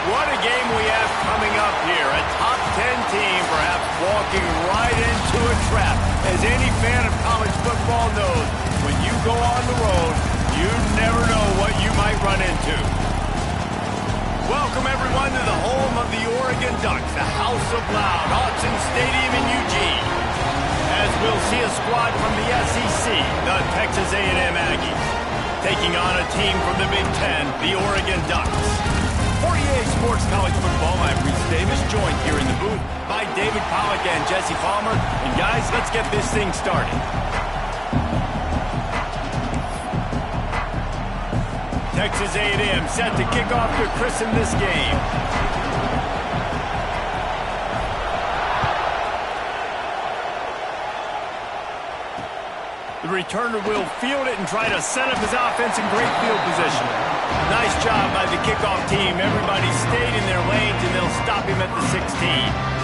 What a game we have coming up here. A top 10 team perhaps walking right into a trap. As any fan of college football knows, when you go on the road, you never know what you might run into. Welcome everyone to the home of the Oregon Ducks, the House of Loud, Autzen Stadium in Eugene. As we'll see a squad from the SEC, the Texas A&M Aggies, taking on a team from the Big Ten, the Oregon Ducks. 48 Sports College Football, I'm Reese Davis, joined here in the booth by David Pollack and Jesse Palmer. And guys, let's get this thing started. Texas A&M set to kick off to christen this game. The returner will field it and try to set up his offense in great field position. Nice job by the kickoff team. Everybody stayed in their lanes, and they'll stop him at the 16.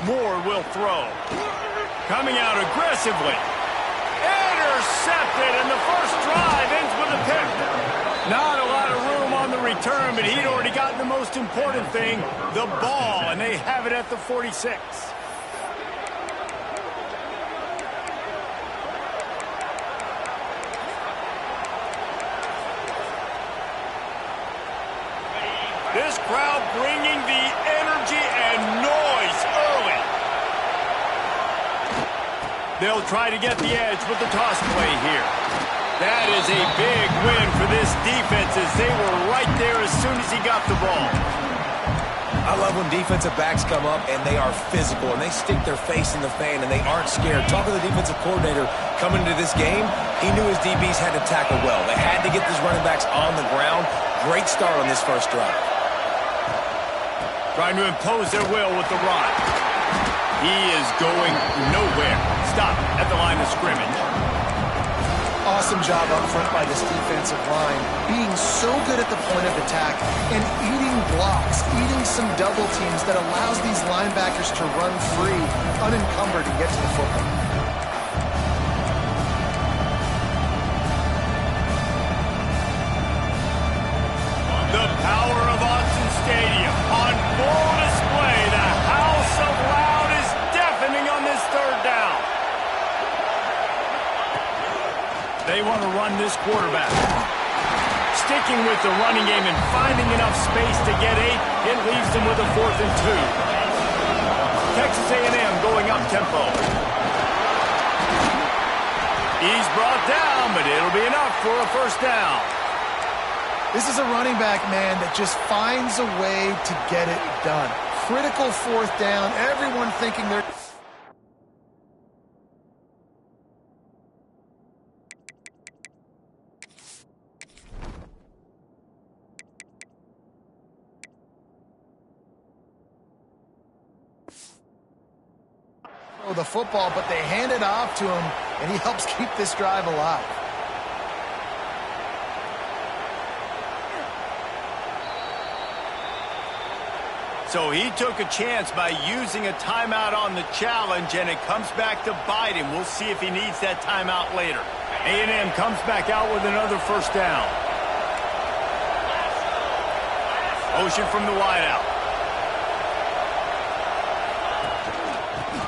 Moore will throw. Coming out aggressively. Intercepted, and the first drive ends with a pick. Not a lot of room on the return, but he'd already gotten the most important thing, the ball, and they have it at the 46. This crowd bringing the energy and noise early. They'll try to get the edge with the toss play here. That is a big win for this defense as they were right there as soon as he got the ball. I love when defensive backs come up and they are physical and they stick their face in the fan and they aren't scared. Talking to the defensive coordinator coming into this game, he knew his DBs had to tackle well. They had to get these running backs on the ground. Great start on this first drive. Trying to impose their will with the run. He is going nowhere. Stop at the line of scrimmage. Awesome job up front by this defensive line, being so good at the point of attack and eating blocks, eating some double teams that allows these linebackers to run free, unencumbered, and get to the football. The power of Autzen Stadium on full display. The house of loud is deafening on this third down. They want to run this quarterback. Sticking with the running game and finding enough space to get 8, it leaves them with a 4th and 2. Texas A&M going up tempo. He's brought down, but it'll be enough for a first down. This is a running back, man, that just finds a way to get it done. Critical 4th down. Everyone thinking they're... the football, but they hand it off to him, and he helps keep this drive alive. So he took a chance by using a timeout on the challenge, and it comes back to bite him. We'll see if he needs that timeout later. A&M comes back out with another first down. Motion from the wideout.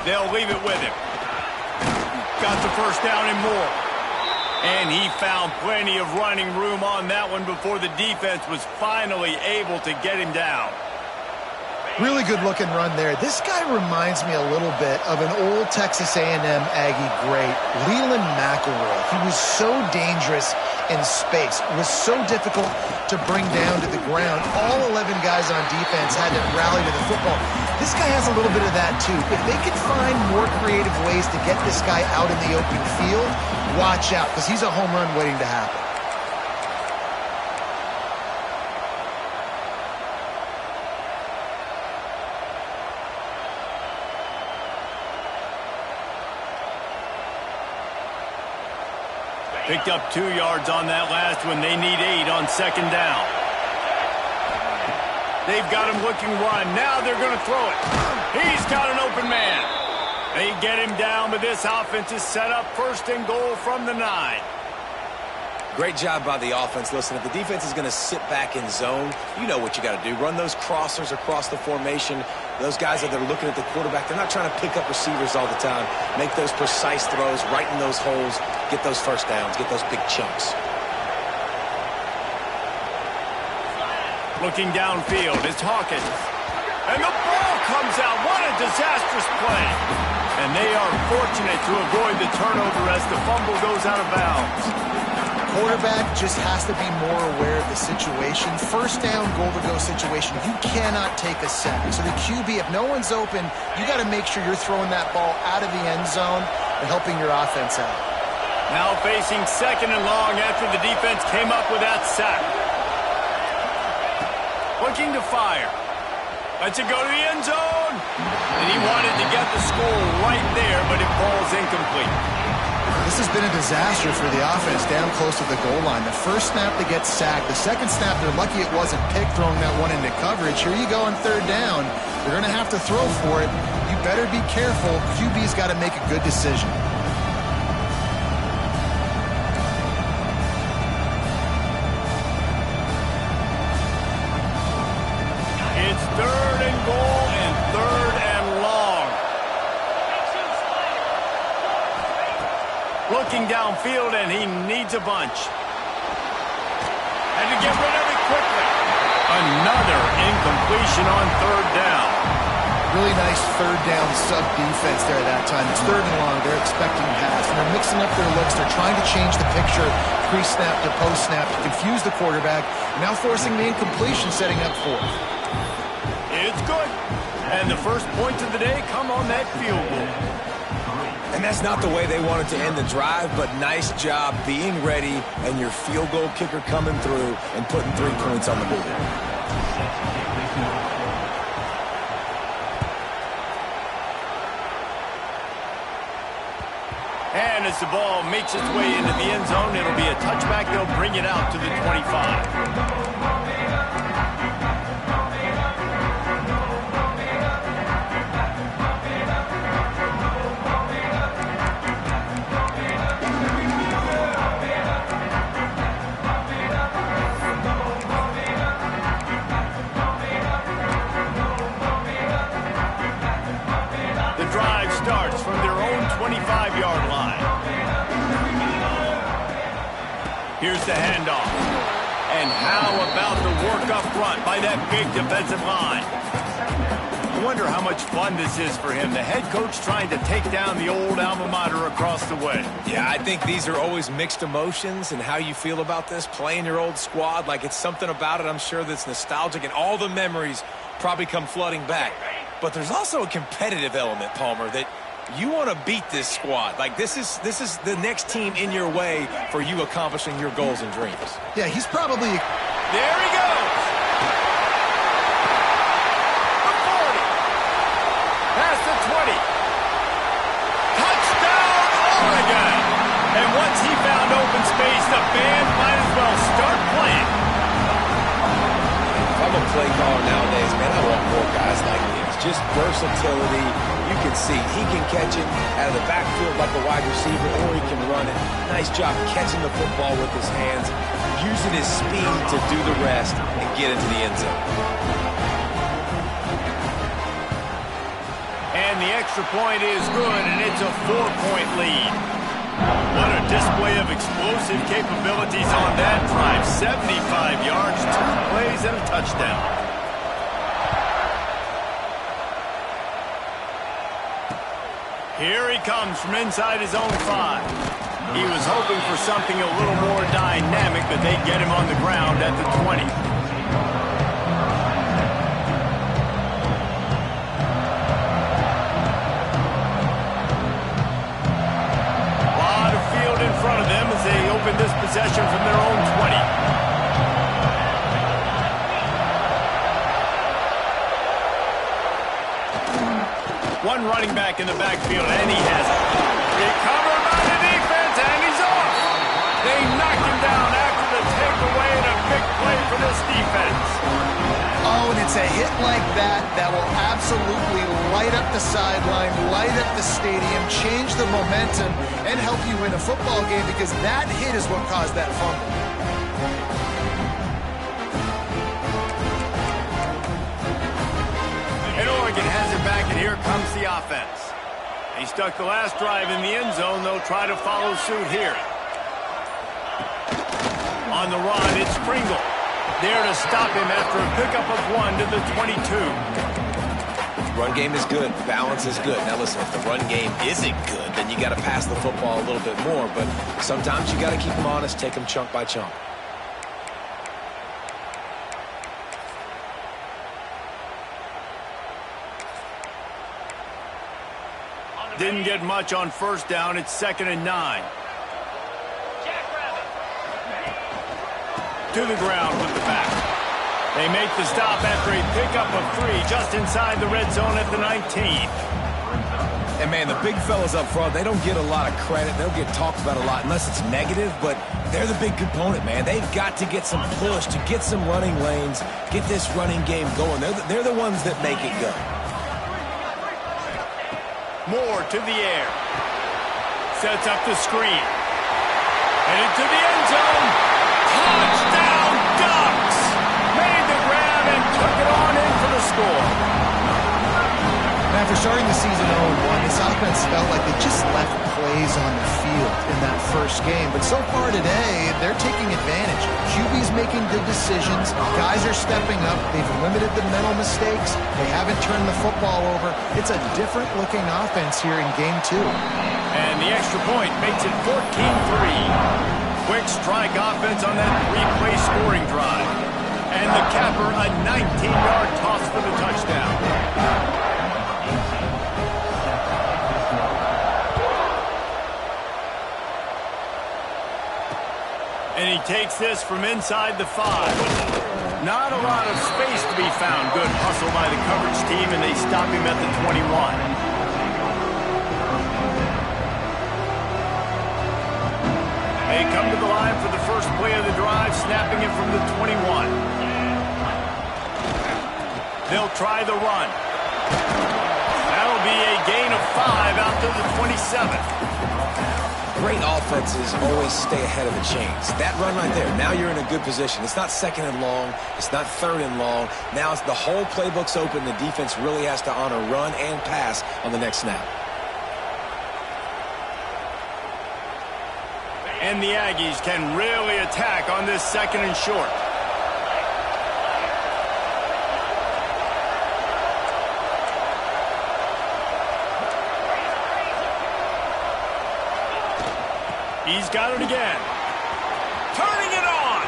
They'll leave it with him. Got the first down and more. And he found plenty of running room on that one before the defense was finally able to get him down. Really good-looking run there. This guy reminds me a little bit of an old Texas A&M Aggie great, Leland McElroy. He was so dangerous in space. It was so difficult to bring down to the ground. All 11 guys on defense had to rally to the football. This guy has a little bit of that, too. If they could find more creative ways to get this guy out in the open field, watch out, because he's a home run waiting to happen. Picked up 2 yards on that last one. They need 8 on second down. They've got him looking run. Now they're going to throw it. He's got an open man. They get him down, but this offense is set up 1st and goal from the 9. Great job by the offense. Listen, if the defense is going to sit back in zone, you know what you got to do. Run those crossers across the formation. Those guys that are looking at the quarterback, they're not trying to pick up receivers all the time. Make those precise throws right in those holes. Get those first downs. Get those big chunks. Looking downfield, it's Hawkins. And the ball comes out. What a disastrous play. And they are fortunate to avoid the turnover as the fumble goes out of bounds. Quarterback just has to be more aware of the situation. First down, goal-to-go situation. You cannot take a sack. So the QB, if no one's open, you got to make sure you're throwing that ball out of the end zone and helping your offense out. Now facing 2nd and long after the defense came up with that sack. Looking to fire. Lets it go to the end zone. And he wanted to get the score right there, but it falls incomplete. This has been a disaster for the offense down close to the goal line. The first snap they get sacked. The second snap, they're lucky it wasn't picked, throwing that one into coverage. Here you go on 3rd down. They're going to have to throw for it. You better be careful. QB's got to make a good decision. It's 3rd and goal and 3rd and long. Looking downfield, and he needs a bunch. And to get rid of it quickly. Another incompletion on 3rd down. Really nice 3rd down sub defense there at that time. It's 3rd and long. They're expecting pass, and they're mixing up their looks. They're trying to change the picture pre-snap to post-snap to confuse the quarterback. Now forcing the incompletion, setting up 4th. It's good. And the first points of the day come on that field goal. And that's not the way they wanted to end the drive, but nice job being ready and your field goal kicker coming through and putting 3 points on the board. And as the ball makes its way into the end zone, it'll be a touchback. They'll bring it out to the 25. Starts from their own 25-yard line. Here's the handoff. And how about the work up front by that big defensive line? I wonder how much fun this is for him. The head coach trying to take down the old alma mater across the way. Yeah, I think these are always mixed emotions and how you feel about this, playing your old squad. Like, it's something about it, I'm sure, that's nostalgic, and all the memories probably come flooding back. But there's also a competitive element, Palmer, that you want to beat this squad. Like, this is the next team in your way for you accomplishing your goals and dreams. Yeah, he's probably... There he goes! The 40. Past the 20. Touchdown, Oregon! And once he found open space, the band might as well start playing. If I'm a play caller nowadays, man, I want more guys like this. Just versatility. You can see he can catch it out of the backfield like a wide receiver, or he can run it. Nice job catching the football with his hands, using his speed to do the rest and get into the end zone. And the extra point is good, and it's a 4-point lead. What a display of explosive capabilities on that drive. 75 yards, 2 plays, and a touchdown. Here he comes from inside his own 5. He was hoping for something a little more dynamic, but they get him on the ground at the 20. A lot of field in front of them as they open this possession from their own 20. One running back in the backfield, and he has it. Recovered by the defense, and he's off. They knocked him down after the takeaway, and a big play for this defense. Oh, and it's a hit like that that will absolutely light up the sideline, light up the stadium, change the momentum, and help you win a football game, because that hit is what caused that fumble. And Oregon has it back, and here comes the offense. He stuck the last drive in the end zone. They'll try to follow suit here. On the run, it's Pringle. There to stop him after a pickup of 1 to the 22. Run game is good. Balance is good. Now, listen, if the run game isn't good, then you got to pass the football a little bit more. But sometimes you got to keep them honest, take them chunk by chunk. Didn't get much on first down. It's 2nd and 9. To the ground with the back. They make the stop after a pickup of 3 just inside the red zone at the 19. And, man, the big fellas up front, they don't get a lot of credit. They'll get talked about a lot unless it's negative, but they're the big component, man. They've got to get some push to get some running lanes, get this running game going. They're the ones that make it go. Moore to the air. Sets up the screen. And into the end zone. Touchdown, Ducks! Made the grab and took it on in for the score. After starting the season 0-1, this offense felt like they just left plays on the field in that first game. But so far today, they're taking advantage. QB's making good decisions. Guys are stepping up. They've limited the mental mistakes. They haven't turned the football over. It's a different-looking offense here in Game 2. And the extra point makes it 14-3. Quick strike offense on that 3-play scoring drive. And the capper, a 19-yard toss for the touchdown. And he takes this from inside the 5. Not a lot of space to be found. Good hustle by the coverage team, and they stop him at the 21. They come to the line for the first play of the drive, snapping it from the 21. They'll try the run. That'll be a gain of 5 out to the 27th. Great offenses always stay ahead of the chains. That run right there, now you're in a good position. It's not second and long. It's not third and long. Now it's the whole playbook's open. The defense really has to honor run and pass on the next snap. And the Aggies can really attack on this second and short. He's got it again. Turning it on.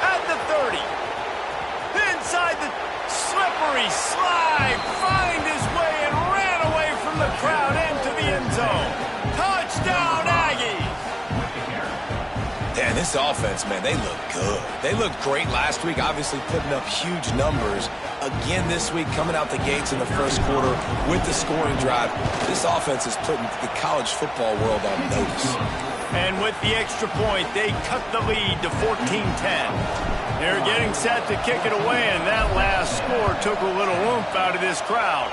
At the 30. Inside the slippery slide. Find his way and ran away from the crowd into the end zone. Touchdown, Aggies. Dan, this offense, man, they look good. They looked great last week, obviously putting up huge numbers. Again this week, coming out the gates in the first quarter with the scoring drive. This offense is putting the college football world on notice. And with the extra point, they cut the lead to 14-10. They're getting set to kick it away, and that last score took a little oomph out of this crowd.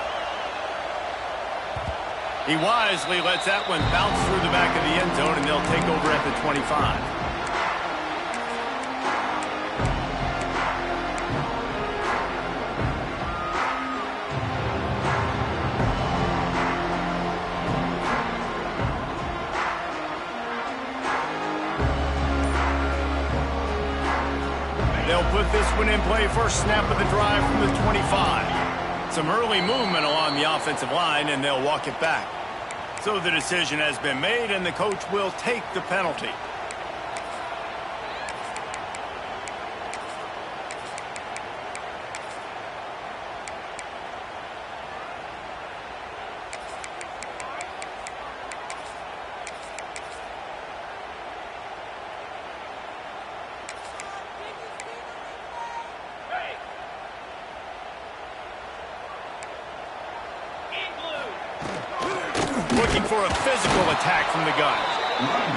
He wisely lets that one bounce through the back of the end zone, and they'll take over at the 25. They'll put this one in play first snap of the drive from the 25. Some early movement along the offensive line, and they'll walk it back. So the decision has been made, and the coach will take the penalty. Looking for a physical attack from the gun.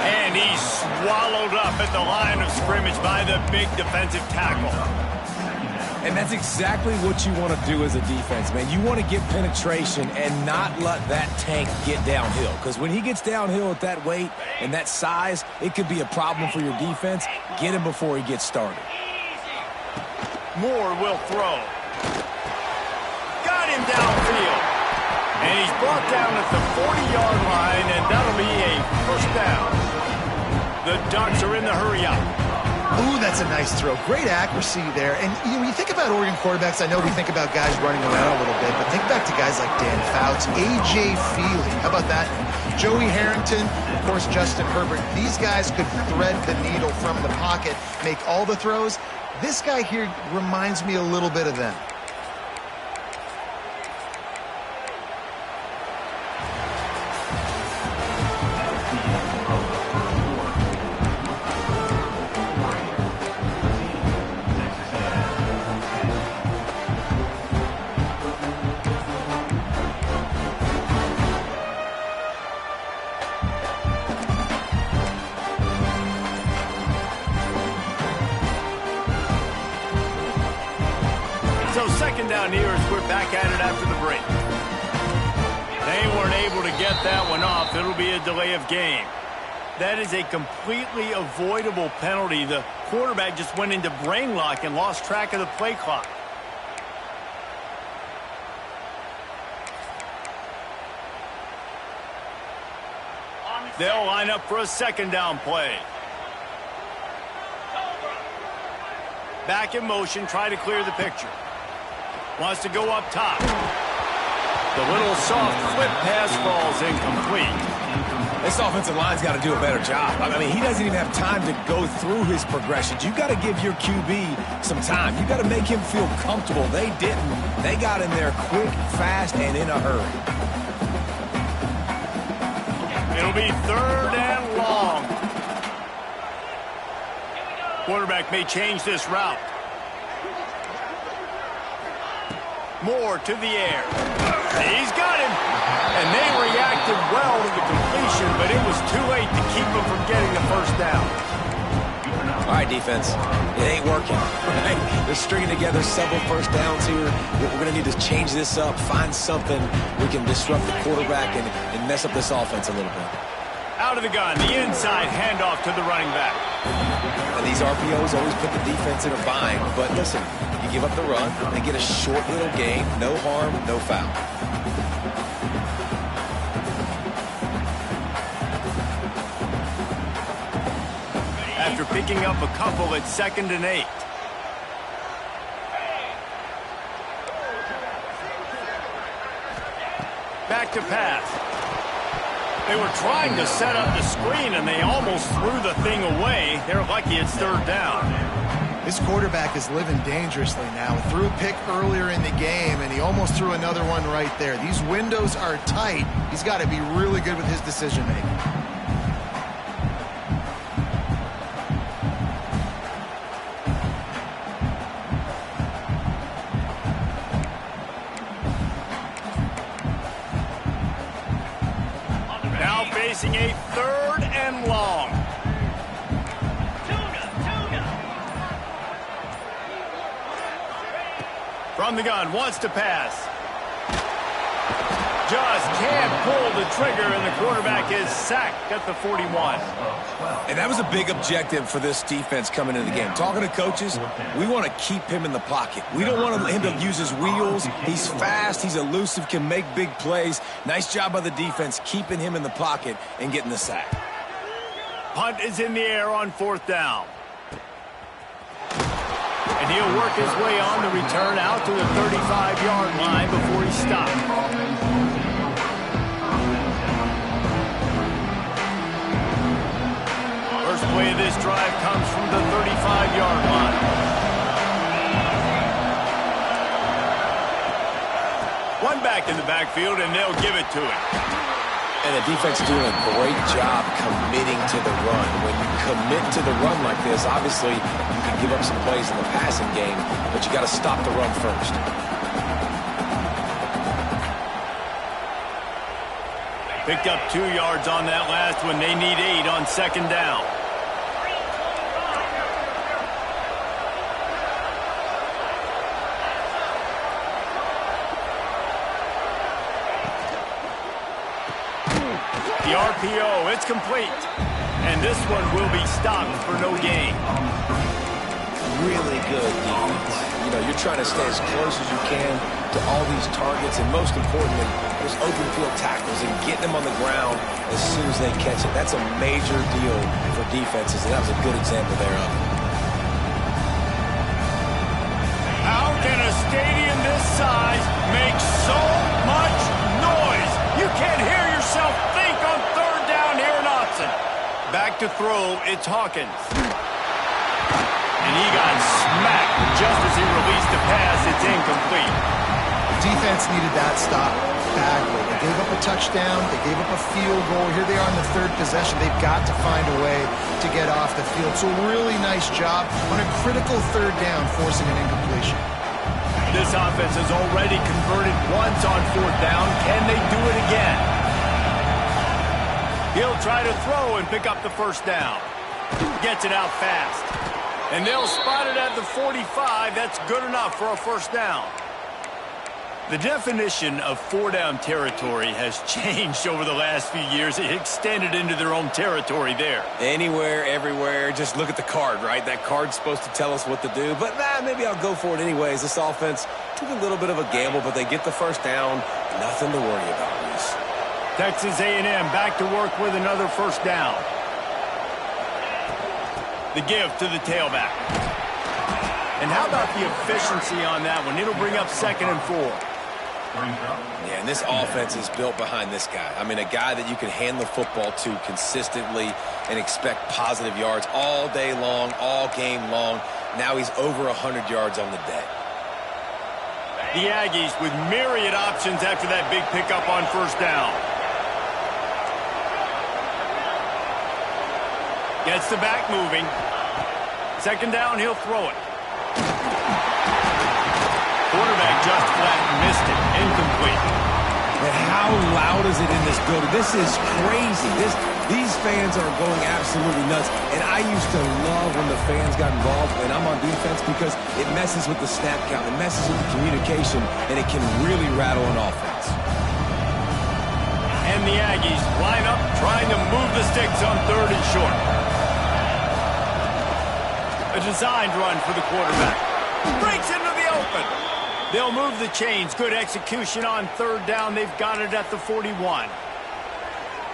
And he's swallowed up at the line of scrimmage by the big defensive tackle. And that's exactly what you want to do as a defense, man. You want to get penetration and not let that tank get downhill. Because when he gets downhill at that weight and that size, it could be a problem for your defense. Get him before he gets started. Moore will throw. Got him downfield. And he's brought down at the 40-yard line, and that'll be a first down. The Ducks are in the hurry-up. Ooh, that's a nice throw. Great accuracy there. And when you think about Oregon quarterbacks, I know we think about guys running around a little bit, but think back to guys like Dan Fouts, A.J. Feely. How about that? Joey Harrington, of course, Justin Herbert. These guys could thread the needle from the pocket, make all the throws. This guy here reminds me a little bit of them. So second down here as we're back at it after the break. They weren't able to get that one off. It'll be a delay of game. That is a completely avoidable penalty. The quarterback just went into brain lock and lost track of the play clock. They'll line up for a second down play. Back in motion, try to clear the picture. Wants to go up top. The little soft flip pass falls incomplete. This offensive line's got to do a better job. I mean, he doesn't even have time to go through his progressions. You got to give your QB some time. You got to make him feel comfortable. They didn't. They got in there quick, fast, and in a hurry. It'll be 3rd and long. Quarterback may change this route. Moore to the air. He's got him. And they reacted well to the completion, but it was too late to keep him from getting the first down. All right, defense. It ain't working. Right? They're stringing together several first downs here. We're going to need to change this up, find something we can disrupt the quarterback and mess up this offense a little bit. Out of the gun, the inside handoff to the running back. And these RPOs always put the defense in a bind. But listen, you give up the run, they get a short little gain, no harm, no foul. After picking up a couple at 2nd and 8. Back to pass. They were trying to set up the screen, and they almost threw the thing away. They're lucky it's 3rd down. This quarterback is living dangerously now. Threw a pick earlier in the game, and he almost threw another one right there. These windows are tight. He's got to be really good with his decision-making. Facing a 3rd and long. From the gun, wants to pass. Just can't pull the trigger, and the quarterback is sacked at the 41. And that was a big objective for this defense coming into the game. Talking to coaches, we want to keep him in the pocket. We don't want him to use his wheels. He's fast, he's elusive, can make big plays. Nice job by the defense keeping him in the pocket and getting the sack. Punt is in the air on 4th down. And he'll work his way on the return out to the 35-yard line before he stopped. First play of this drive comes from the 35-yard line. One back in the backfield, and they'll give it to him. And the defense doing a great job committing to the run. When you commit to the run like this, obviously you can give up some plays in the passing game, but you got to stop the run first. Picked up 2 yards on that last one. They need 8 on 2nd down. The RPO, it's complete. And this one will be stopped for no gain. Really good defense. You know, you're trying to stay as close as you can to all these targets, and most importantly, those open field tackles and getting them on the ground as soon as they catch it. That's a major deal for defenses, and that was a good example thereof. How can a stadium this size make so much noise? You can't hear yourself think on 3rd down here in Austin. Back to throw, it's Hawkins. And he got smacked just as he released the pass. It's incomplete. Defense needed that stop badly. They gave up a touchdown. They gave up a field goal. Here they are in the 3rd possession. They've got to find a way to get off the field. So really nice job on a critical 3rd down, forcing an incompletion. This offense has already converted once on 4th down. Can they do it again? He'll try to throw and pick up the first down. Gets it out fast. And they'll spot it at the 45. That's good enough for a first down. The definition of 4-down territory has changed over the last few years. It extended into their own territory there. Anywhere, everywhere, just look at the card, right? That card's supposed to tell us what to do, but maybe I'll go for it anyways. This offense took a little bit of a gamble, but they get the first down. Nothing to worry about, Reese. Texas A&M back to work with another first down. The give to the tailback. And how about the efficiency on that one? It'll bring up 2nd and 4. Yeah, and this offense is built behind this guy. I mean, a guy that you can hand the football to consistently and expect positive yards all day long, all game long. Now he's over 100 yards on the day. The Aggies with myriad options after that big pickup on first down. Gets the back moving. Second down, he'll throw it. Quarterback just flat missed it. Incomplete. And how loud is it in this building? This is crazy. These fans are going absolutely nuts. And I used to love when the fans got involved, and I'm on defense, because it messes with the snap count. It messes with the communication, and it can really rattle an offense. And the Aggies line up, trying to move the sticks on 3rd and short. A designed run for the quarterback. Breaks into the open. They'll move the chains. Good execution on 3rd down. They've got it at the 41.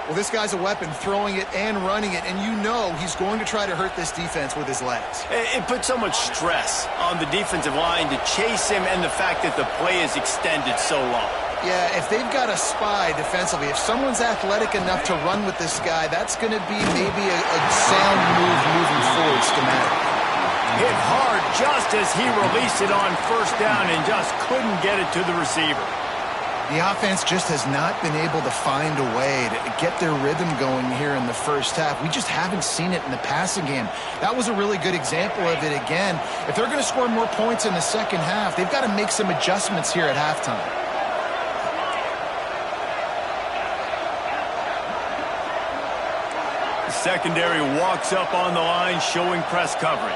Well, this guy's a weapon, throwing it and running it, and you know he's going to try to hurt this defense with his legs. It puts so much stress on the defensive line to chase him, and the fact that the play is extended so long. Yeah, if they've got a spy defensively, if someone's athletic enough to run with this guy, that's going to be maybe a sound move moving forward schematic. Hit hard just as he released it on 1st down and just couldn't get it to the receiver. The offense just has not been able to find a way to get their rhythm going here in the first half. We just haven't seen it in the passing game. That was a really good example of it again. If they're going to score more points in the second half, they've got to make some adjustments here at halftime. The secondary walks up on the line, showing press coverage.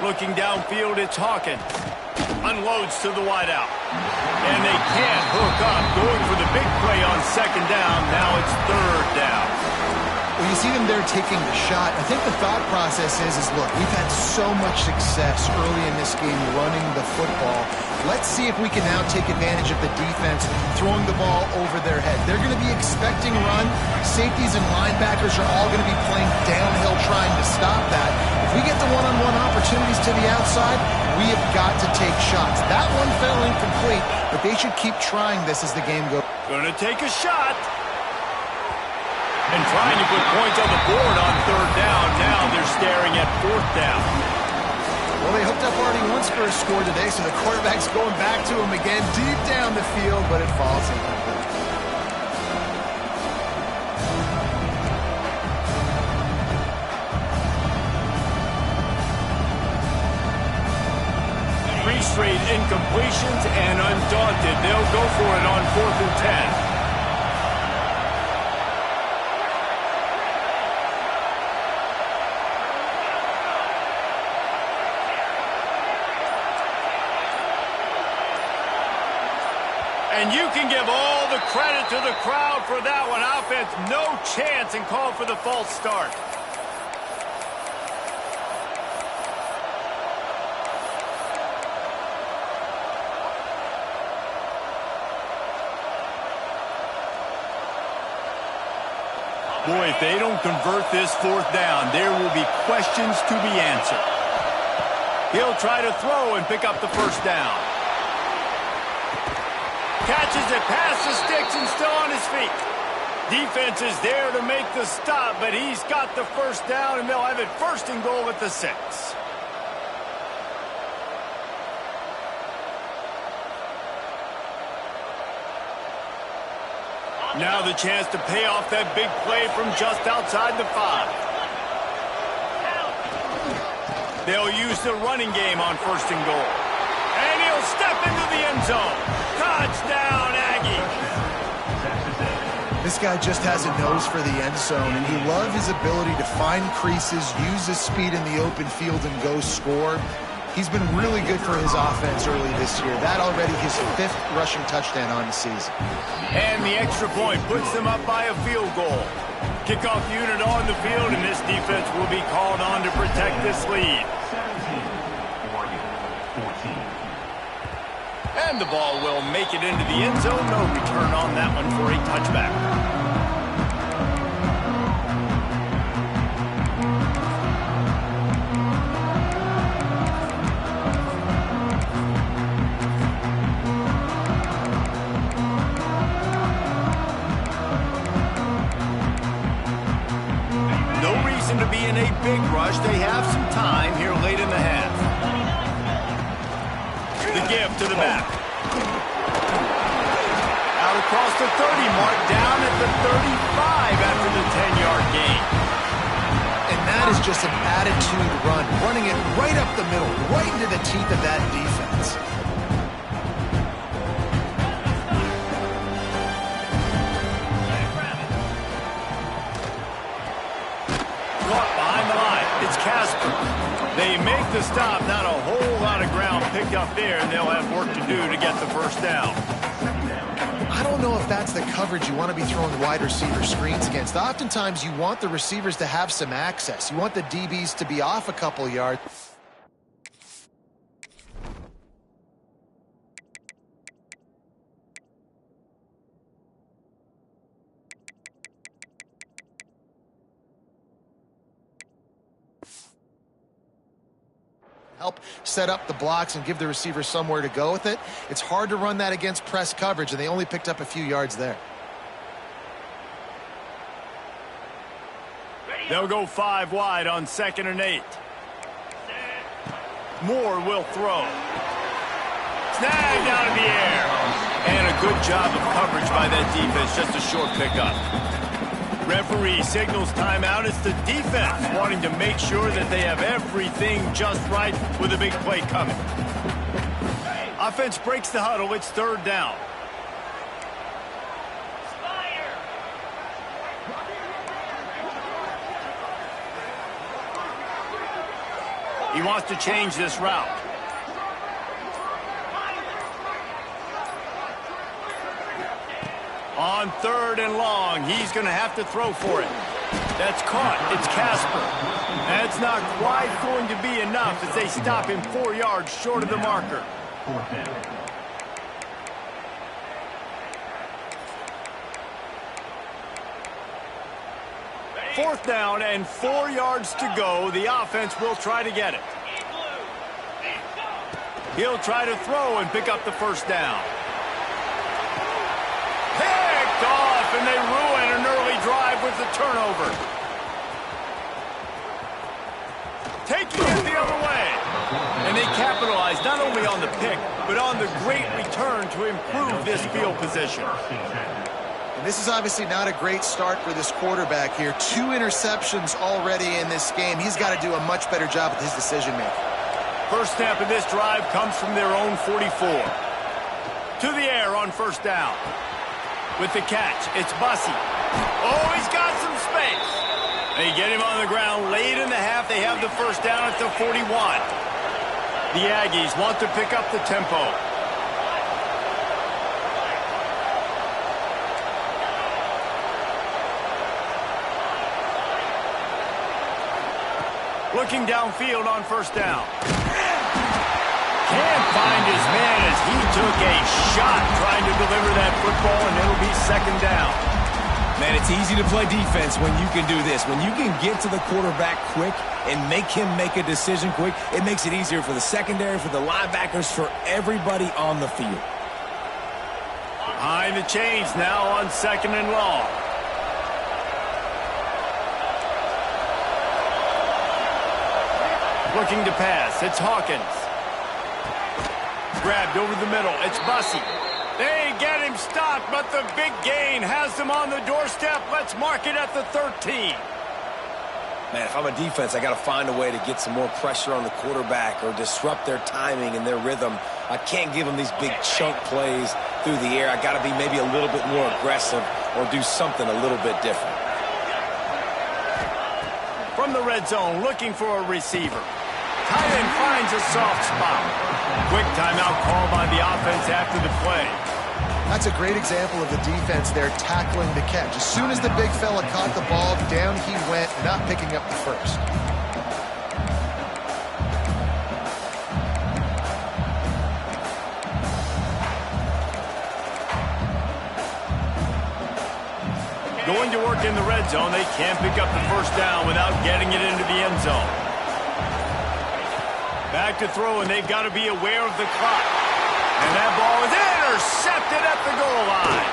Looking downfield, it's Hawkins. Unloads to the wideout. And they can't hook up. Going for the big play on 2nd down. Now it's 3rd down. Well, you see them there taking the shot. I think the thought process is look, we've had so much success early in this game running the football. Let's see if we can now take advantage of the defense throwing the ball over their head. They're going to be expecting run. Safeties and linebackers are all going to be playing downhill trying to stop that. If we get the one-on-one opportunities to the outside, we have got to take shots. That one fell incomplete, but they should keep trying this as the game goes. Going to take a shot. And trying to put points on the board on 3rd down. Now they're staring at 4th down. Well, they hooked up already once for a score today, so the quarterback's going back to him again deep down the field, but it falls incomplete. Three straight incompletions, and undaunted, they'll go for it on 4th and 10. And you can give all the credit to the crowd for that one. Offense, no chance, and call for the false start. Boy, if they don't convert this 4th down, there will be questions to be answered. He'll try to throw and pick up the 1st down. Catches it past the sticks and still on his feet. Defense is there to make the stop, but he's got the 1st down, and they'll have it 1st and goal at the 6. Now the chance to pay off that big play from just outside the 5. They'll use the running game on 1st and goal. And he'll step into the end zone. Touchdown, Aggies. This guy just has a nose for the end zone, and he loves his ability to find creases, use his speed in the open field, and go score. He's been really good for his offense early this year. That already his 5th rushing touchdown on the season. And the extra point puts them up by a field goal. Kickoff unit on the field, and this defense will be called on to protect this lead. And the ball will make it into the end zone. No return on that one for a touchback. No reason to be in a big rush. They have some time here late in the half. The give to the back. Out across the 30 mark, down at the 35 after the 10-yard gain. And that is just an attitude run, running it right up the middle, right into the teeth of that defense. Caught behind the line. It's Casper. They make the stop. Not a whole lot of ground picked up there, and they'll have work to do to get the first down. I don't know if that's the coverage you want to be throwing wide receiver screens against. Oftentimes, you want the receivers to have some access. You want the DBs to be off a couple yards. Help set up the blocks and give the receiver somewhere to go with it. It's hard to run that against press coverage, and they only picked up a few yards there. They'll go 5 wide on 2nd and 8. Moore will throw. Snagged out of the air. And a good job of coverage by that defense. Just a short pickup. Referee signals timeout. It's the defense wanting to make sure that they have everything just right with a big play coming. Offense breaks the huddle. It's 3rd down. He wants to change this route. On 3rd and long, he's going to have to throw for it. That's caught. It's Casper. That's not quite going to be enough as they stop him 4 yards short of the marker. Fourth down and 4 yards to go. The offense will try to get it. He'll try to throw and pick up the first down. Picked off, and they ruin an early drive with the turnover. Taking it the other way. And they capitalize not only on the pick, but on the great return to improve this field position. And this is obviously not a great start for this quarterback here. 2 interceptions already in this game. He's got to do a much better job with his decision-making. First snap of this drive comes from their own 44. To the air on first down. With the catch, it's Bussey. Oh, he's got some space. They get him on the ground late in the half. They have the first down at the 41. The Aggies want to pick up the tempo. Looking downfield on first down. Can't find his man as he took a shot trying to deliver that football, and it'll be 2nd down. Man, it's easy to play defense when you can do this. When you can get to the quarterback quick and make him make a decision quick, it makes it easier for the secondary, for the linebackers, for everybody on the field. Behind the chains now on 2nd and long. Looking to pass, it's Hawkins. Grabbed over the middle, it's Bussey. They get him stopped, but the big gain has them on the doorstep. Let's mark it at the 13. Man, if I'm a defense, I got to find a way to get some more pressure on the quarterback or disrupt their timing and their rhythm. I can't give them these big chunk plays through the air. I got to be maybe a little bit more aggressive or do something a little bit different. From the red zone, looking for a receiver. Tight end finds a soft spot. Quick timeout call by the offense after the play. That's a great example of the defense there tackling the catch. As soon as the big fella caught the ball, down he went, not picking up the first. Going to work in the red zone. They can't pick up the first down without getting it into the end zone. Back to throw, and they've got to be aware of the clock. And that ball is intercepted at the goal line.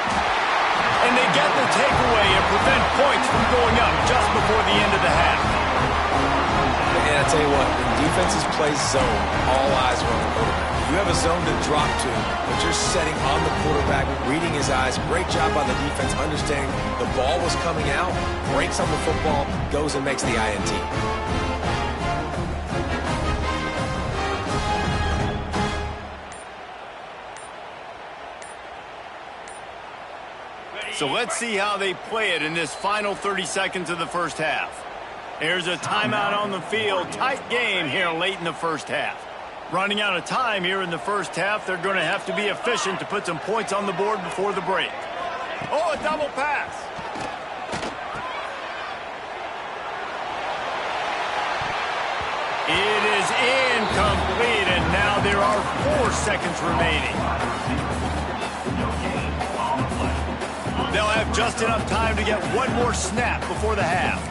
And they get the takeaway and prevent points from going up just before the end of the half. And I tell you what, when defenses play zone, all eyes are on the quarterback. You have a zone to drop to, but you're setting on the quarterback, reading his eyes. Great job by the defense, understanding the ball was coming out, breaks on the football, goes and makes the INT. So let's see how they play it in this final 30 seconds of the first half. There's a timeout on the field. Tight game here late in the first half. Running out of time here in the first half. They're going to have to be efficient to put some points on the board before the break. Oh, a double pass. It is incomplete, and now there are 4 seconds remaining. They'll have just enough time to get one more snap before the half.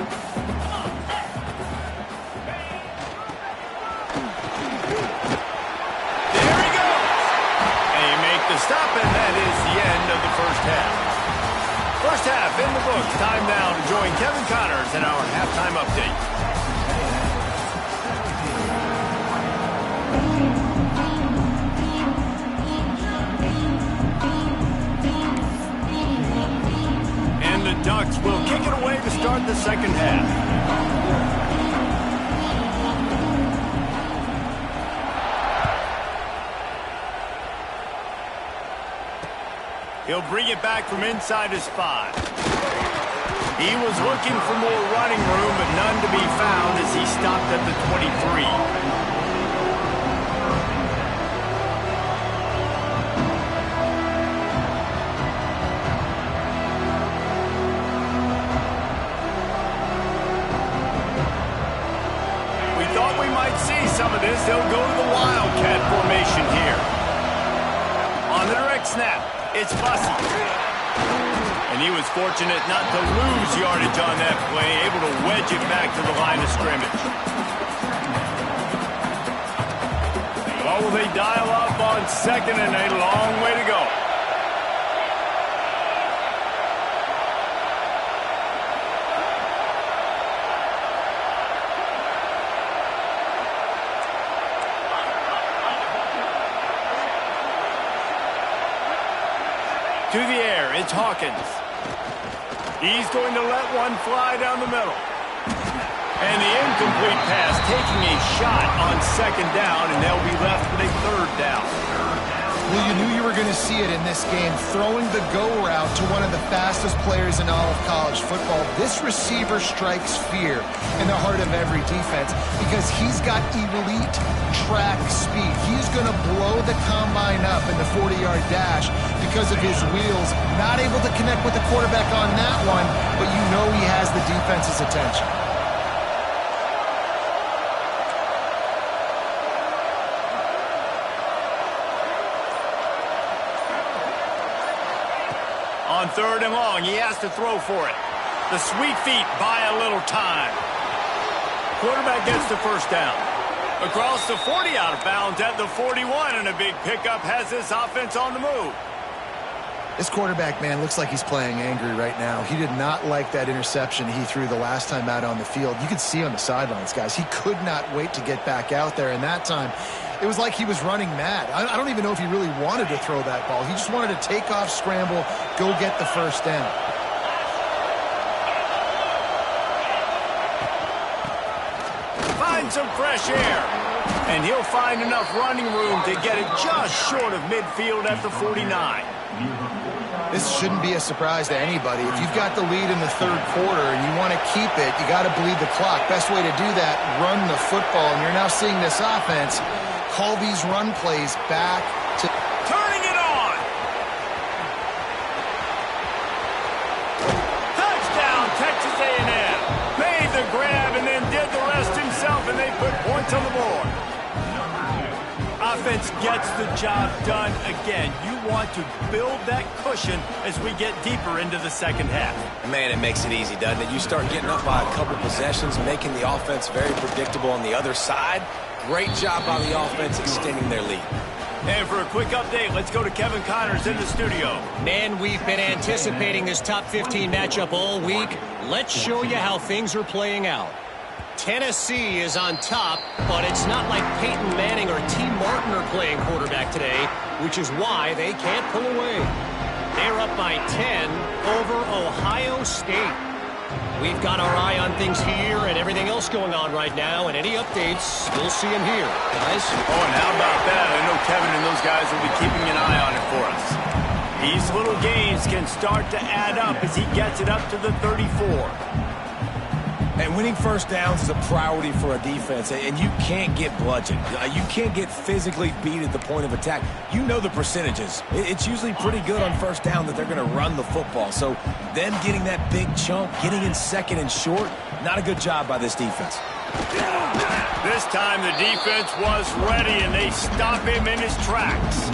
There he goes. They make the stop, and that is the end of the first half. First half in the books. Time now to join Kevin Connors in our halftime update. The Ducks will kick it away to start the second half. He'll bring it back from inside his 5. He was looking for more running room, but none to be found as he stopped at the 23. Some of this, they'll go to the Wildcat formation here. On the direct snap, it's Bussey. And he was fortunate not to lose yardage on that play, able to wedge it back to the line of scrimmage. Well, will they dial up on second, and a long way to go. To the air, it's Hawkins. He's going to let one fly down the middle. And the incomplete pass taking a shot on second down, and they'll be left with a third down. Well, you knew you were going to see it in this game, throwing the go route to one of the fastest players in all of college football. This receiver strikes fear in the heart of every defense because he's got elite track speed. He's going to blow the combine up in the 40-yard dash because of his wheels. Not able to connect with the quarterback on that one, but you know he has the defense's attention. On third and long, he has to throw for it. The sweet feet buy a little time. Quarterback gets the first down. Across the 40, out of bounds at the 41, and a big pickup has this offense on the move. This quarterback, man, looks like he's playing angry right now. He did not like that interception he threw the last time out on the field. You could see on the sidelines, guys, he could not wait to get back out there, and that time it was like he was running mad. I don't even know if he really wanted to throw that ball. He just wanted to take off, scramble, go get the first down. Find some fresh air, and he'll find enough running room to get it just short of midfield at the 49. This shouldn't be a surprise to anybody. If you've got the lead in the third quarter and you want to keep it, you got to bleed the clock. Best way to do that, run the football. And you're now seeing this offense call these run plays back to... Turning it on! Touchdown, Texas A&M. Made the grab and then did the rest himself, and they put points on the board. Offense gets the job done again. You want to build that cushion as we get deeper into the second half. Man, it makes it easy, doesn't it? You start getting up by a couple possessions, making the offense very predictable on the other side. Great job by the offense extending their lead. And for a quick update, let's go to Kevin Connors in the studio. Man, we've been anticipating this top 15 matchup all week. Let's show you how things are playing out. Tennessee is on top, but it's not like Peyton Manning or T. Martin are playing quarterback today, which is why they can't pull away. They're up by 10 over Ohio State. We've got our eye on things here and everything else going on right now, and any updates, you'll see them here, guys. Oh, and how about that? I know Kevin and those guys will be keeping an eye on it for us. These little gains can start to add up as he gets it up to the 34. And winning first downs is a priority for a defense, and you can't get bludgeoned. You can't get physically beat at the point of attack. You know the percentages. It's usually pretty good on first down that they're going to run the football. So them getting that big chunk, getting in second and short, not a good job by this defense. This time the defense was ready, and they stop him in his tracks.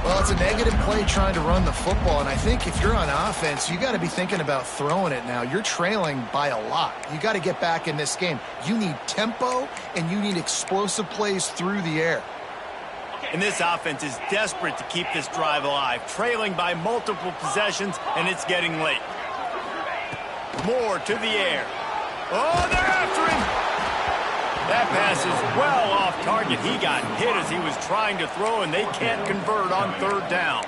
Well, it's a negative play trying to run the football, and I think if you're on offense, you got to be thinking about throwing it now. You're trailing by a lot. You got to get back in this game. You need tempo, and you need explosive plays through the air. And this offense is desperate to keep this drive alive, trailing by multiple possessions, and it's getting late. Moore to the air. Oh, they're after him! That pass is well off target. He got hit as he was trying to throw, and they can't convert on third down.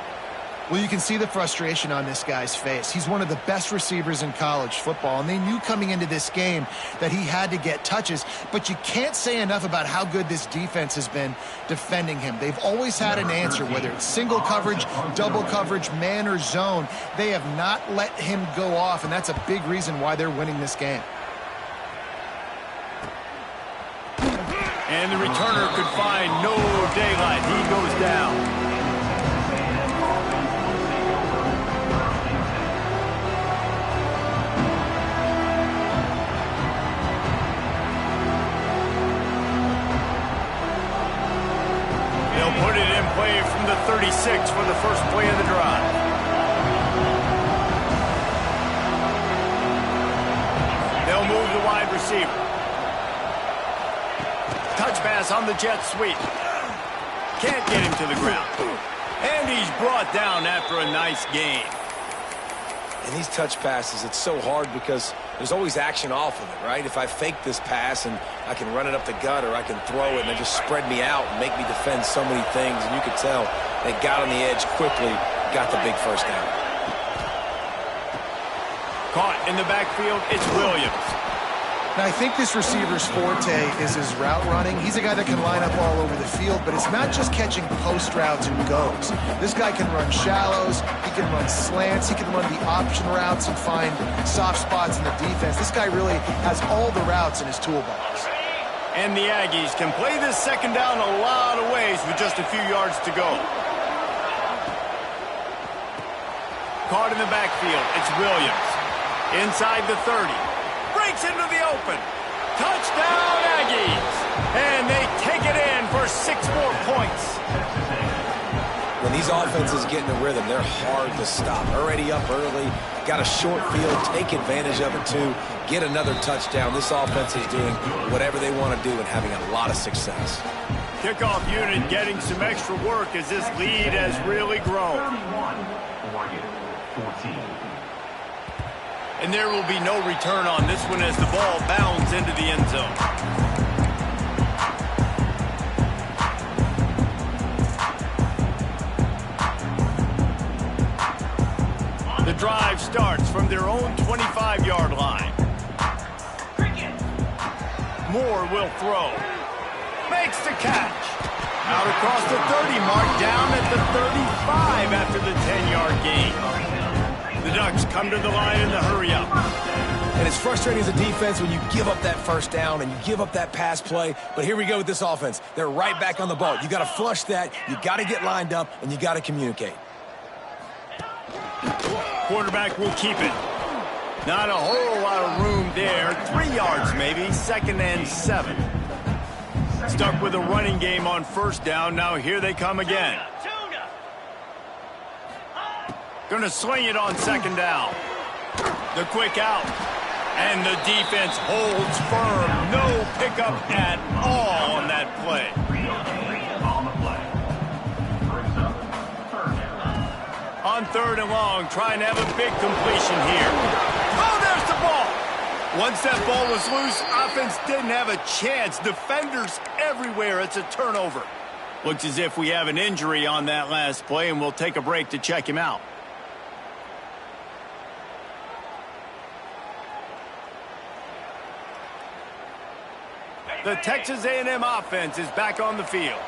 Well, you can see the frustration on this guy's face. He's one of the best receivers in college football, and they knew coming into this game that he had to get touches, but you can't say enough about how good this defense has been defending him. They've always had an answer, whether it's single coverage, double coverage, man or zone. They have not let him go off, and that's a big reason why they're winning this game. And the returner could find no daylight. He goes down. They'll put it in play from the 36 for the first play of the drive. They'll move the wide receiver. Touch pass on the jet sweep. Can't get him to the ground. And he's brought down after a nice gain. And these touch passes, it's so hard because there's always action off of it, right? If I fake this pass and I can run it up the gut or I can throw it and they just spread me out and make me defend so many things, and you could tell they got on the edge quickly, got the big first down. Caught in the backfield, it's Williams. Now, I think this receiver's forte is his route running. He's a guy that can line up all over the field, but it's not just catching post routes and goes. This guy can run shallows, he can run slants, he can run the option routes and find soft spots in the defense. This guy really has all the routes in his toolbox. And the Aggies can play this second down a lot of ways with just a few yards to go. Caught in the backfield, it's Williams. Inside the 30. Breaks into the open. Touchdown, Aggies. And they take it in for 6 more points. When these offenses get in a rhythm, they're hard to stop. Already up early, got a short field, take advantage of it too, get another touchdown. This offense is doing whatever they want to do and having a lot of success. Kickoff unit getting some extra work as this lead has really grown. 14. And there will be no return on this one as the ball bounds into the end zone. The drive starts from their own 25-yard line. Moore will throw. Makes the catch. Out across the 30 mark, down at the 35 after the 10-yard gain. The Ducks come to the line in the hurry-up. And it's frustrating as a defense when you give up that first down and you give up that pass play. But here we go with this offense. They're right back on the ball. You got to flush that, you got to get lined up, and you got to communicate. Quarterback will keep it. Not a whole lot of room there. 3 yards maybe, 2nd and 7. Stuck with a running game on first down. Now here they come again. Going to sling it on 2nd down. The quick out. And the defense holds firm. No pickup at all on that play. On 3rd and long, trying to have a big completion here. Oh, there's the ball. Once that ball was loose, offense didn't have a chance. Defenders everywhere. It's a turnover. Looks as if we have an injury on that last play, and we'll take a break to check him out. The Texas A&M offense is back on the field.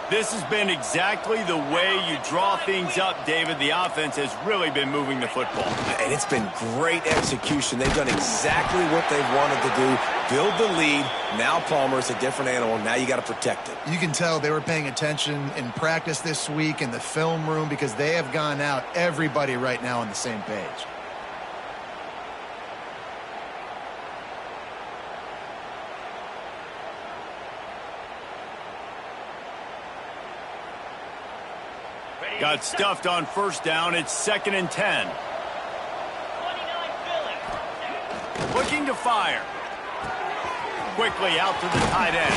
This has been exactly the way you draw things up, David. The offense has really been moving the football. And it's been great execution. They've done exactly what they've wanted to do. Build the lead. Now Palmer's a different animal. Now you got to protect it. You can tell they were paying attention in practice this week in the film room because they have gone out, everybody right now on the same page. Got stuffed on first down. It's 2nd and 10. Looking to fire. Quickly out to the tight end.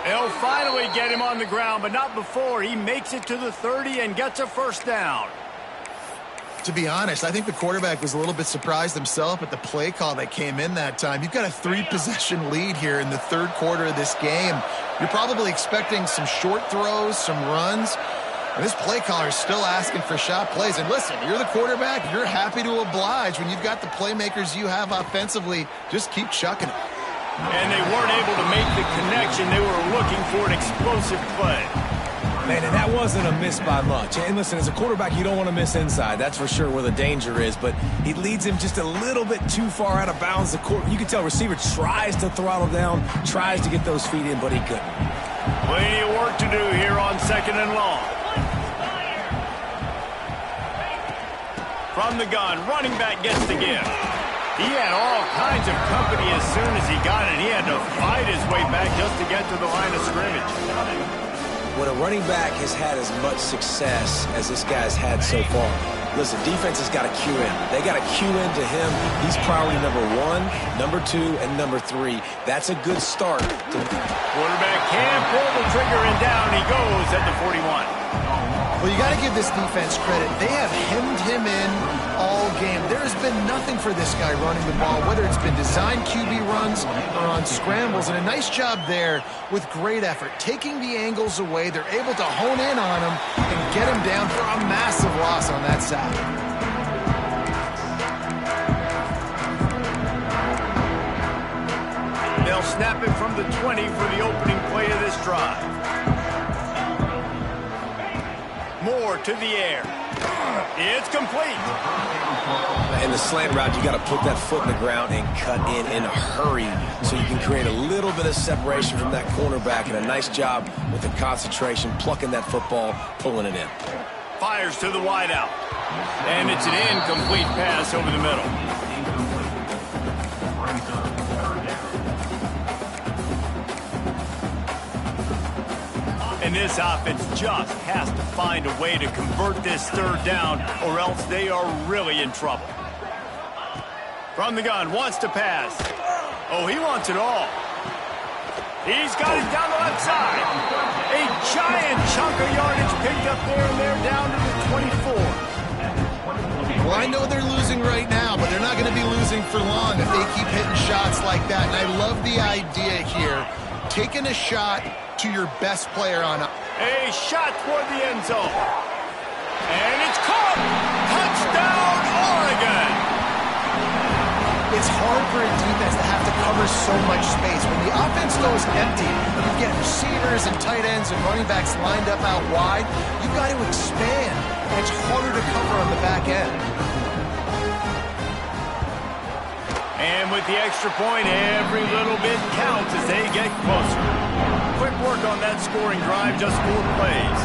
They'll finally get him on the ground, but not before he makes it to the 30 and gets a first down. To be honest, I think the quarterback was a little bit surprised himself at the play call that came in that time. You've got a 3-possession lead here in the third quarter of this game. You're probably expecting some short throws, some runs. And this play caller is still asking for shot plays. And listen, you're the quarterback. You're happy to oblige. When you've got the playmakers you have offensively, just keep chucking it. And they weren't able to make the connection. They were looking for an explosive play. Man, and that wasn't a miss by much. And listen, as a quarterback, you don't want to miss inside. That's for sure where the danger is. But he leads him just a little bit too far out of bounds. You can tell receiver tries to throttle down, tries to get those feet in, but he couldn't. Plenty of work to do here on 2nd and long. From the gun, running back gets the give. He had all kinds of company as soon as he got it. He had to fight his way back just to get to the line of scrimmage. When a running back has had as much success as this guy's had so far, listen, defense has got to cue in. They got to cue into him. He's priority number 1, number 2, and number 3. That's a good start. Quarterback can pull the trigger and down he goes at the 41. Well, you got to give this defense credit. They have hemmed him in all game. There has been nothing for this guy running the ball, whether it's been designed QB runs or on scrambles. And a nice job there with great effort. Taking the angles away, they're able to hone in on him and get him down for a massive loss on that side. They'll snap it from the 20 for the opening play of this drive. Moore to the air. It's complete. In the slant route, you got to put that foot in the ground and cut in a hurry so you can create a little bit of separation from that cornerback, and a nice job with the concentration, plucking that football, pulling it in. Fires to the wideout. And it's an incomplete pass over the middle. And this offense just has to find a way to convert this third down, or else they are really in trouble. From the gun, wants to pass. Oh, he wants it all. He's got it down the left side. A giant chunk of yardage picked up there, and they're down to the 24. Well, I know they're losing right now, but they're not going to be losing for long if they keep hitting shots like that. And I love the idea here. Taking a shot to your best player on a shot toward the end zone. And it's caught. Touchdown, Oregon. It's hard for a defense to have to cover so much space. When the offense goes empty, you get receivers and tight ends and running backs lined up out wide, you've got to expand, and it's harder to cover on the back end. And with the extra point, every little bit counts as they get closer. Quick work on that scoring drive, just 4 plays.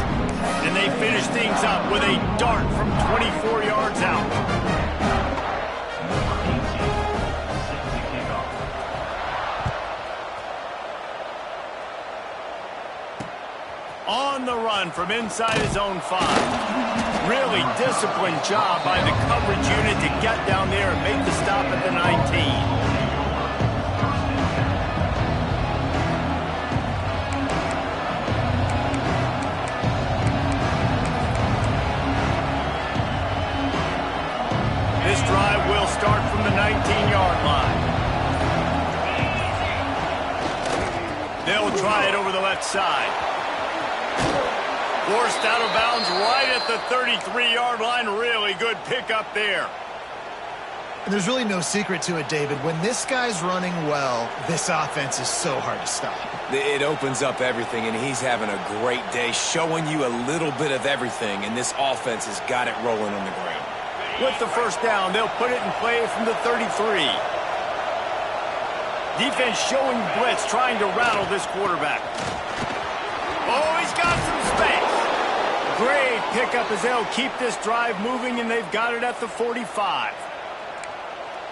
And they finish things up with a dart from 24 yards out. On the run from inside his own 5. Really disciplined job by the coverage unit to get down there and make the stop at the 19. This drive will start from the 19-yard line. They'll try it over the left side. Forced out of bounds right at the 33-yard line. Really good pickup there. And there's really no secret to it, David. When this guy's running well, this offense is so hard to stop. It opens up everything, and he's having a great day, showing you a little bit of everything, and this offense has got it rolling on the ground. With the first down, they'll put it in play from the 33. Defense showing blitz, trying to rattle this quarterback. Oh, he's got some space. Great pickup as they'll keep this drive moving, and they've got it at the 45.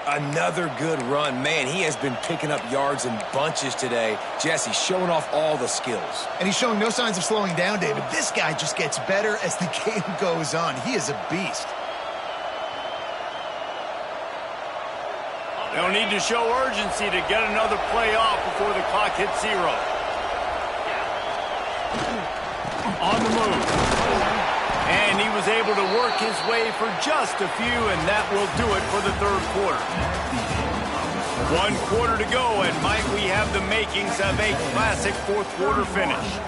Another good run. Man, he has been picking up yards in bunches today. Jesse showing off all the skills. And he's showing no signs of slowing down, David. This guy just gets better as the game goes on. He is a beast. They'll need to show urgency to get another play off before the clock hits 0. On the move. And he was able to work his way for just a few, and that will do it for the third quarter. 1 quarter to go, and might we have the makings of a classic fourth quarter finish.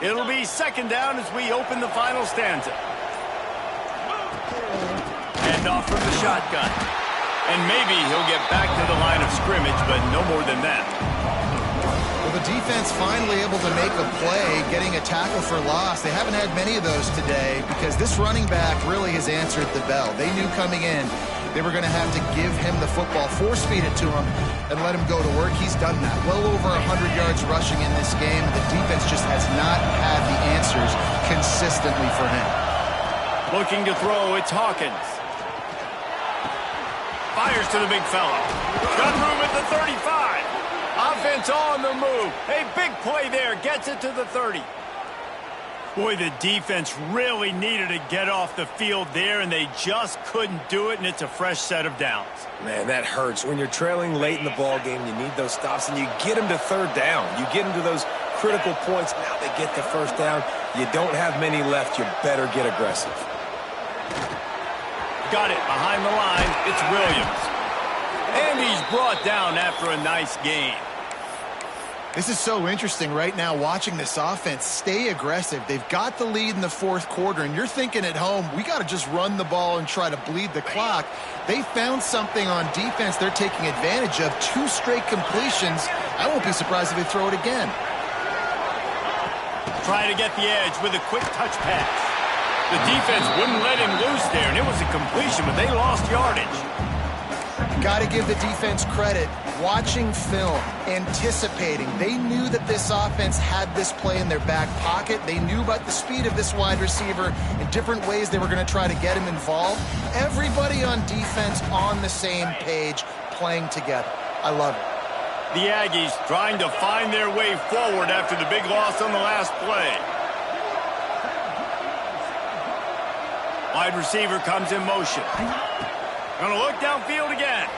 It'll be second down as we open the final stanza. And off from the shotgun. And maybe he'll get back to the line of scrimmage, but no more than that. Well, the defense finally able to make a play, getting a tackle for loss. They haven't had many of those today because this running back really has answered the bell. They knew coming in they were going to have to give him the football, force-feed it to him, and let him go to work. He's done that. Well over 100 yards rushing in this game. The defense just has not had the answers consistently for him. Looking to throw, it's Hawkins. Fires to the big fella. Got room at the 35. Offense on the move. Hey, big play there. Gets it to the 30. Boy, the defense really needed to get off the field there, and they just couldn't do it, and it's a fresh set of downs. Man, that hurts. When you're trailing late in the ball game, you need those stops, and you get them to third down. You get them to those critical points. Now they get the first down. You don't have many left. You better get aggressive. Got it behind the line. It's Williams. And he's brought down after a nice gain. This is so interesting right now watching this offense stay aggressive. They've got the lead in the fourth quarter, and you're thinking at home, we got to just run the ball and try to bleed the clock. They found something on defense they're taking advantage of. 2 straight completions. I won't be surprised if they throw it again. Try to get the edge with a quick touch pass. The defense wouldn't let him loose there, and it was a completion, but they lost yardage. Got to give the defense credit. Watching film, anticipating. They knew that this offense had this play in their back pocket. They knew about the speed of this wide receiver and different ways they were going to try to get him involved. Everybody on defense on the same page, playing together. I love it. The Aggies trying to find their way forward after the big loss on the last play. Wide receiver comes in motion. Gonna look downfield again.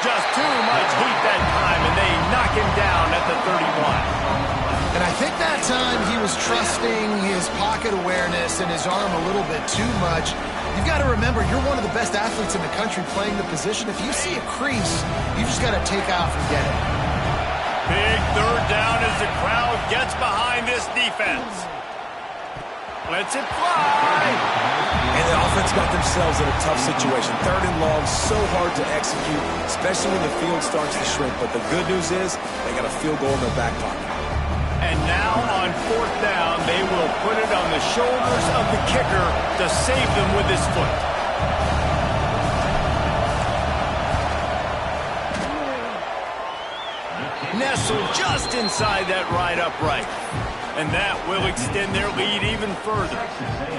Just too much heat that time, and they knock him down at the 31. And I think that time he was trusting his pocket awareness and his arm a little bit too much. You've got to remember, you're one of the best athletes in the country playing the position. If you see a crease, you just got to take off and get it. Big third down as the crowd gets behind this defense. Lets it fly. And the offense got themselves in a tough situation. 3rd and long, so hard to execute, especially when the field starts to shrink. But the good news is they got a field goal in their back pocket. And now on 4th down, they will put it on the shoulders of the kicker to save them with his foot. Nestled just inside that right upright. And that will extend their lead even further.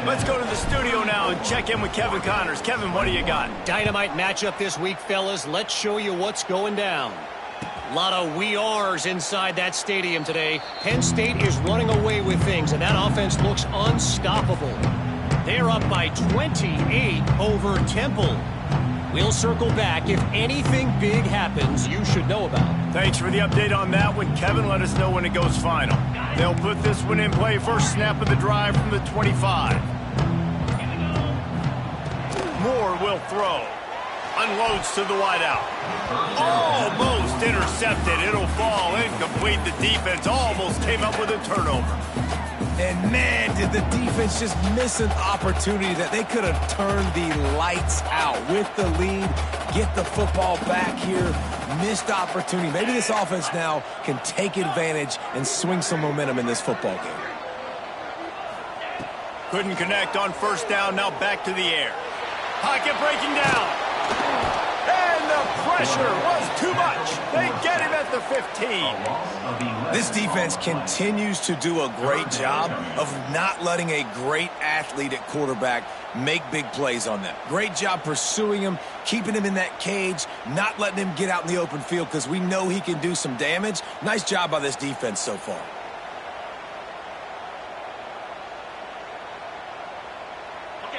Let's go to the studio now and check in with Kevin Connors. Kevin, what do you got? Dynamite matchup this week, fellas. Let's show you what's going down. A lot of we ares inside that stadium today. Penn State is running away with things, and that offense looks unstoppable. They're up by 28 over Temple. We'll circle back. If anything big happens, you should know about. Thanks for the update on that one, Kevin. Let us know when it goes final. They'll put this one in play. First snap of the drive from the 25. Moore will throw. Unloads to the wideout. Almost intercepted. It'll fall incomplete. The defense almost came up with a turnover. And man, did the defense just miss an opportunity that they could have turned the lights out with the lead, get the football back here. Missed opportunity. Maybe this offense now can take advantage and swing some momentum in this football game. Couldn't connect on first down. Now back to the air. Pocket breaking down. And the pressure was too much. They get him at the 15. This defense continues to do a great job of not letting a great athlete at quarterback make big plays on them. Great job pursuing him, keeping him in that cage, not letting him get out in the open field because we know he can do some damage. Nice job by this defense so far.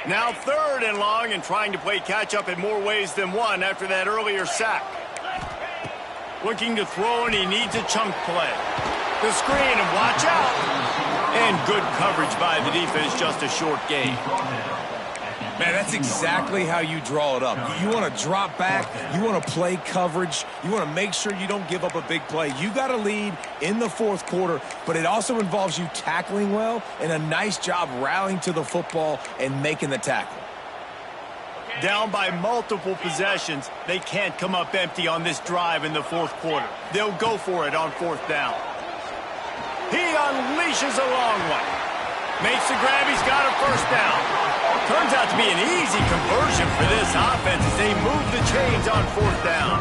Now 3rd and long and trying to play catch-up in more ways than one after that earlier sack. Looking to throw, and he needs a chunk play. The screen, and watch out. And good coverage by the defense, just a short gain. Man, that's exactly how you draw it up. You want to drop back. You want to play coverage. You want to make sure you don't give up a big play. You got to lead in the 4th quarter, but it also involves you tackling well and a nice job rallying to the football and making the tackle. Down by multiple possessions, they can't come up empty on this drive in the 4th quarter. They'll go for it on 4th down. He unleashes a long one. Makes the grab. He's got a first down. Turns out to be an easy conversion for this offense as they move the chains on 4th down.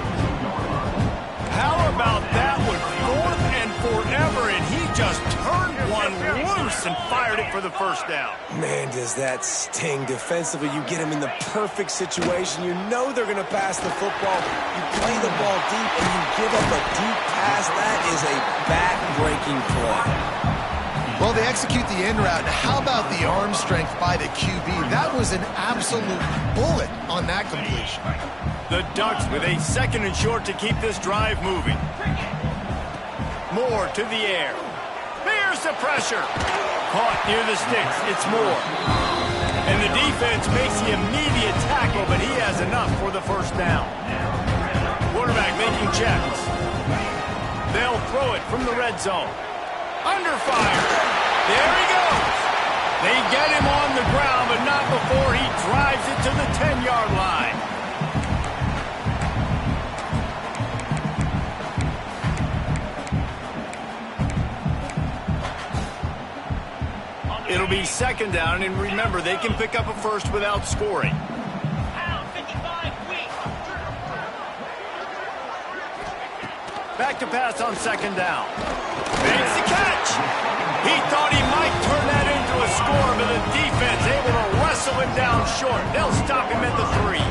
How about that one? 4th and forever, and he just turned one loose and fired it for the first down. Man, does that sting defensively. You get him in the perfect situation. You know they're going to pass the football. You play the ball deep, and you give up a deep pass. That is a back-breaking play. Well, they execute the end route. How about the arm strength by the QB? That was an absolute bullet on that completion. The Ducks with a 2nd and short to keep this drive moving. Moore to the air. There's the pressure. Caught near the sticks. It's Moore. And the defense makes the immediate tackle, but he has enough for the first down. Quarterback making checks. They'll throw it from the red zone. Under fire. There he goes. They get him on the ground, but not before he drives it to the 10-yard line. It'll be 2nd down, and remember, they can pick up a first without scoring. Back to pass on 2nd down. Makes the catch. He thought he might turn that into a score, but the defense able to wrestle him down short. They'll stop him at the 3.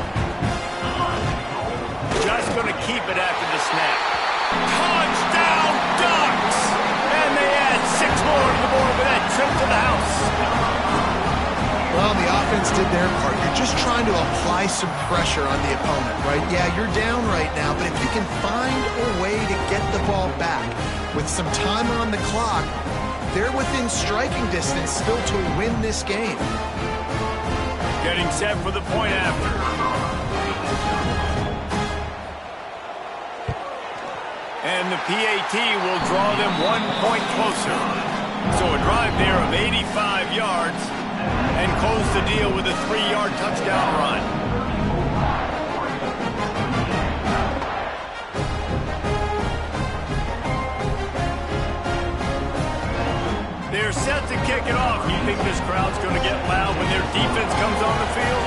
Just going to keep it after the snap. Touchdown, Ducks! And they add 6 more to the board with that trip to the house. Well, the offense did their part. You're just trying to apply some pressure on the opponent, right? Yeah, you're down right now, but if you can find a way to get the ball back with some time on the clock, they're within striking distance still to win this game. Getting set for the point after. And the PAT will draw them 1 point closer. So a drive there of 85 yards and close the deal with a 3-yard touchdown run. They're set to kick it off. You think this crowd's going to get loud when their defense comes on the field?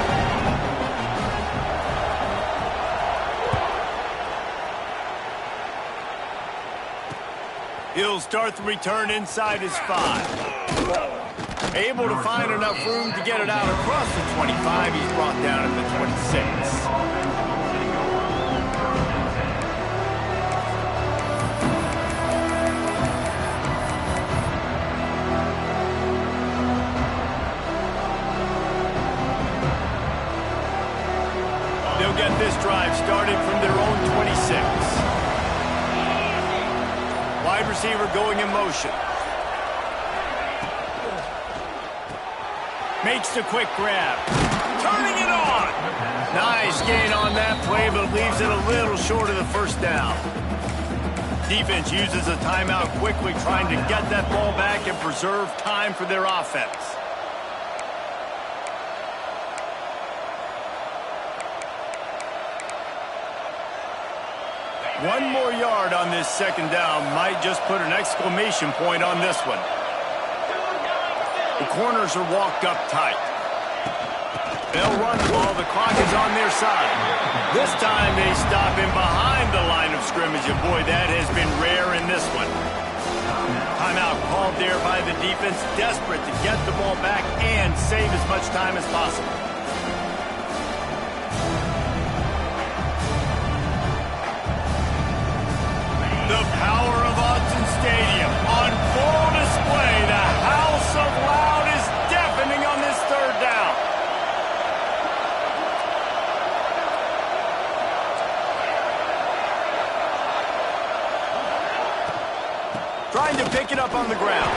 He'll start the return inside his 5. Able to find enough room to get it out across the 25. He's brought down at the 26. started from their own 26. Wide receiver going in motion. Makes the quick grab. Turning it on. Nice gain on that play, but leaves it a little short of the first down. Defense uses a timeout quickly, trying to get that ball back and preserve time for their offense. One more yard on this second down might just put an exclamation point on this one. The corners are walked up tight. They'll run the ball. The clock is on their side. This time they stop him behind the line of scrimmage, and boy, that has been rare in this one. Timeout called there by the defense, desperate to get the ball back and save as much time as possible. The power of Autzen Stadium on full display. The House of Loud is deafening on this third down. Trying to pick it up on the ground.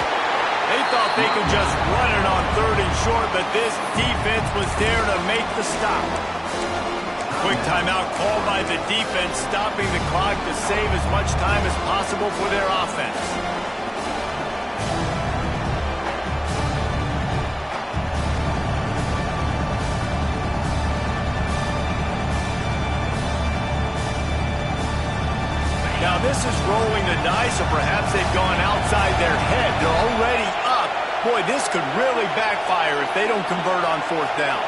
They thought they could just run it on third and short, but this defense was there to make the stop. Quick timeout called by the defense, stopping the clock to save as much time as possible for their offense. Now this is rolling the dice, or perhaps they've gone outside their head. They're already up. Boy, this could really backfire if they don't convert on fourth down.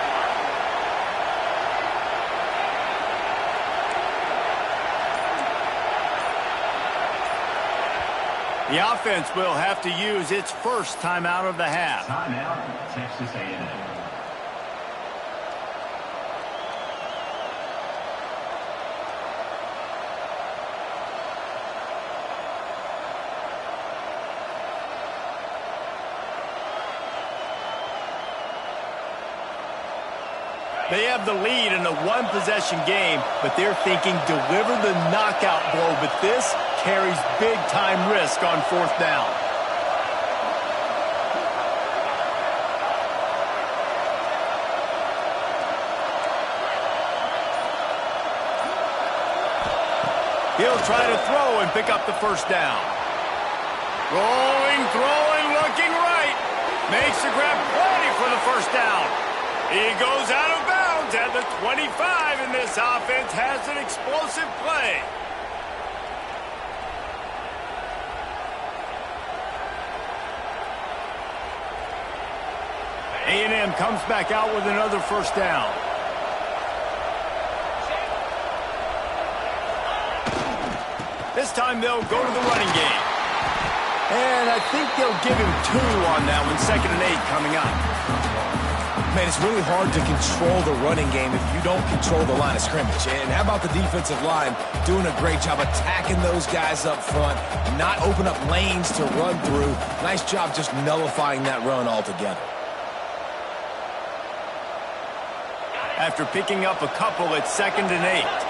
The offense will have to use its first timeout of the half. Timeout, Texas A&M. They have the lead in a one-possession game, but they're thinking deliver the knockout blow, but this carries big-time risk on fourth down. He'll try to throw and pick up the first down. Rolling, throwing, looking right. Makes the grab, plenty for the first down. He goes out of bounds at the 25, and this offense has an explosive play. A&M comes back out with another first down. This time they'll go to the running game. And I think they'll give him 2 on that one, 2nd and 8 coming up. Man, it's really hard to control the running game if you don't control the line of scrimmage. And how about the defensive line doing a great job attacking those guys up front, not open up lanes to run through. Nice job just nullifying that run altogether. After picking up a couple, it's 2nd and 8.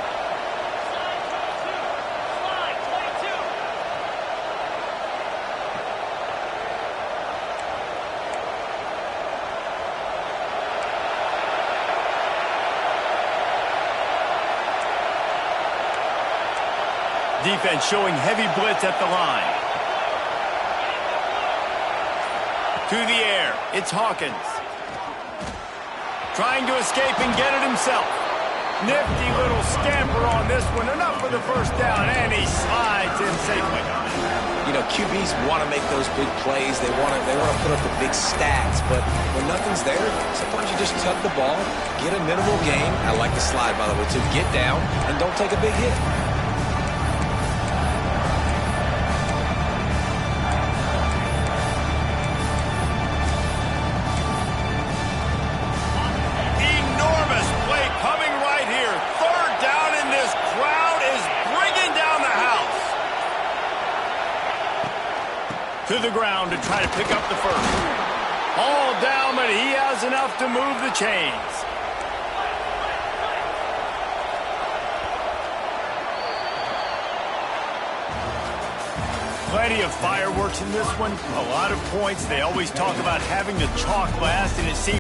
Defense showing heavy blitz at the line. To the air, it's Hawkins. Trying to escape and get it himself. Nifty little scamper on this one. Enough for the first down, and he slides in safely. You know, QBs want to make those big plays. They want to put up the big stats. But when nothing's there, sometimes you just tuck the ball, get a minimal gain. I like the slide, by the way, too. Get down and don't take a big hit. To the ground to try to pick up the first. All down, but he has enough to move the chains. Plenty of fireworks in this one, a lot of points. They always talk about having the chalk last, and it seems